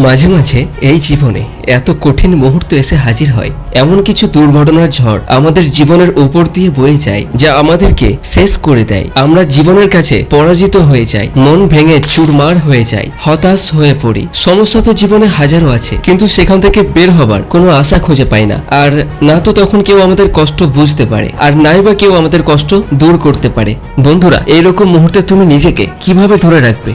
মাঝে মাঝে এই জীবনে এত কঠিন মুহূর্ত এসে হাজির হয়, এমন কিছু দুর্ঘটনার ঝড় আমাদের জীবনের উপর দিয়ে বয়ে যায় যা আমাদেরকে শেষ করে দেয়। আমরা জীবনের কাছে পরাজিত হয়ে যাই, মন ভেঙে চুরমার হয়ে যায়, হতাশ হয়ে পড়ি। সমস্যা তো জীবনে হাজারো আছে, কিন্তু সেখান থেকে বের হবার কোনো আশা খুঁজে পাই না। আর না তো তখন কেউ আমাদের কষ্ট বুঝতে পারে, আর নাই বা কেউ আমাদের কষ্ট দূর করতে পারে। বন্ধুরা, এইরকম মুহূর্তে তুমি নিজেকে কিভাবে ধরে রাখবে?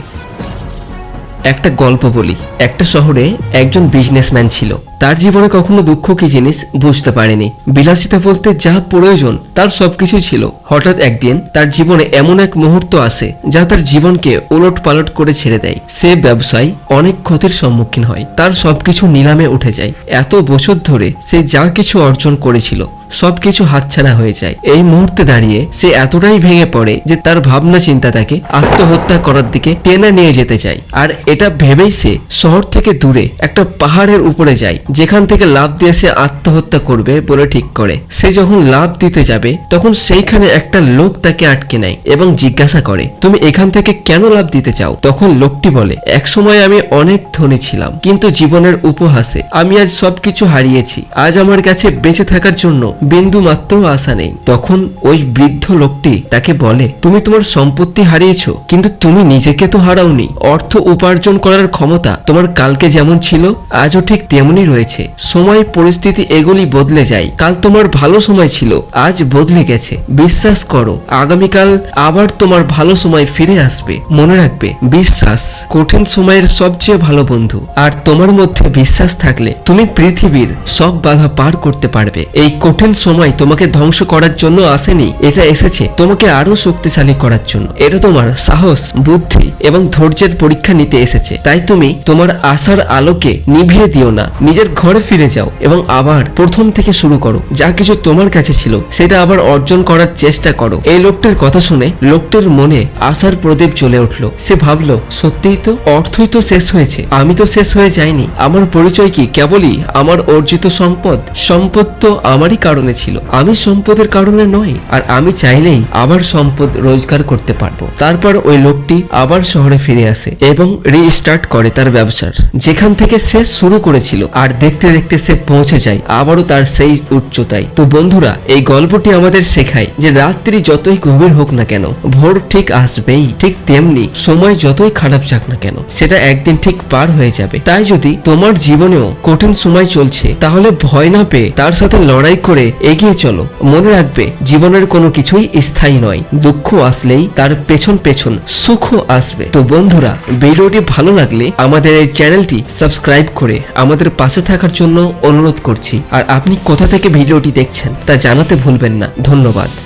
একটা গল্প বলি। একটা শহরে একজন বিজনেসম্যান ছিল। তার জীবনে কখনো দুঃখ কি জিনিস বুঝতে পারেনি। বিলাসিতা বলতে যা প্রয়োজন তার সবকিছু ছিল। হঠাৎ একদিন তার জীবনে এমন এক মুহূর্ত আসে যা তার জীবনকে ওলট পালট করে ছেড়ে দেয়। সে ব্যবসায় অনেক ক্ষতির সম্মুখীন হয়, তার সবকিছু নিলামে উঠে যায়। এত বছর ধরে সে যা কিছু অর্জন করেছিল সবকিছু হাতছাড়া হয়ে যায়। এই মুহূর্তে দাঁড়িয়ে সে এতটাই ভেঙে পড়ে যে তার ভাবনা চিন্তা তাকে আত্মহত্যা করার দিকে টেনে নিয়ে যেতে চায়। আর এটা ভেবেই সে শহর থেকে দূরে একটা পাহাড়ের উপরে যায়, যেখান থেকে লাফ দিয়ে সে আত্মহত্যা করবে বলে ঠিক করে। সে যখন লাফ দিতে যাবে তখন সেইখানে একটা লোক তাকে আটকে নেয় এবং জিজ্ঞাসা করে, তুমি এখান থেকে কেন লাফ দিতে চাও? তখন লোকটি বলে, এক সময় আমি অনেক ধনী ছিলাম, কিন্তু জীবনের উপহাসে আমি আজ সবকিছু হারিয়েছি। আজ আমার কাছে বেঁচে থাকার জন্য বিন্দু মাত্র আশা নেই। তখন ওই বৃদ্ধ লোকটি তাকে বলে, তুমি তোমার সম্পত্তি হারিয়েছো, কিন্তু তুমি নিজেকে তো হারাওনি। অর্থ উপার্জন করার ক্ষমতা তোমার কালকে যেমন ছিল আজও ঠিক তেমনই রয়েছে। সময় পরিস্থিতি এগুলি বদলে যায়। কাল তোমার ভালো সময় ছিল, আজ বদলে গেছে। বিশ্বাস করো, আগামীকাল আবার তোমার ভালো সময় ফিরে আসবে। মনে রাখবে, বিশ্বাস কঠিন সময়ের সবচেয়ে ভালো বন্ধু। আর তোমার মধ্যে বিশ্বাস থাকলে তুমি পৃথিবীর সব বাধা পার করতে পারবে। এই কঠিন সময় তোমাকে ধ্বংস করার জন্য আসেনি, এটা এসেছে তোমাকে আরো শক্তিশালী করার জন্য। এটা তোমার সাহস, বুদ্ধি এবং ধৈর্যের পরীক্ষা নিতে এসেছে। তাই তুমি তোমার আশার আলোকে নিভিয়ে দিও না, নিজের ঘরে ফিরে যাও এবং আবার প্রথম থেকে শুরু করো। যা কিছু তোমার কাছে ছিল সেটা আবার অর্জন করার চেষ্টা করো। এই লোকটির কথা শুনে লোকটির মনে আশার প্রদীপ জ্বলে উঠলো। সে ভাবলো, সত্যিই তো, অর্থই তো শেষ হয়েছে, আমি তো শেষ হয়ে যাইনি। আমার পরিচয় কি কেবলই আমার অর্জিত সম্পদ? সম্পদ তো আমারই কারণে ছিল, আমি সম্পদের কারণে নয়। আর আমি চাইলেই আবার সম্পদ রোজগার করতে পারবো। তারপর ওই লোকটি আবার শহরে ফিরে আসে এবং রিস্টার্ট করে তার ব্যবসার, যেখান থেকে সে শুরু করেছিল। আর দেখতে দেখতে সে পৌঁছে যায় আবারও তার সেই উচ্চতায়। তো বন্ধুরা, এই গল্পটি আমাদের শেখায় যে রাত্রি যতই গভীর হোক না কেন, ভোর ঠিক আসবেই। ঠিক তেমনি সময় যতই খারাপ যাক না কেন, সেটা একদিন ঠিক পার হয়ে যাবে। তাই যদি তোমার জীবনেও কঠিন সময় চলছে, তাহলে ভয় না পেয়ে তার সাথে লড়াই করে এগিয়ে চলো। মনে রাখবে, জীবনের কোনো কিছুই স্থায়ী নয়। দুঃখ আসলেই তার পেছন পেছন সুখও আসবে। তো বন্ধুরা, ভিডিওটি ভালো লাগলে আমাদের এই চ্যানেলটি সাবস্ক্রাইব করে আমাদের পাশে থাকার জন্য অনুরোধ করছি। আর আপনি কোথা থেকে ভিডিওটি দেখছেন তা জানাতে ভুলবেন না। ধন্যবাদ।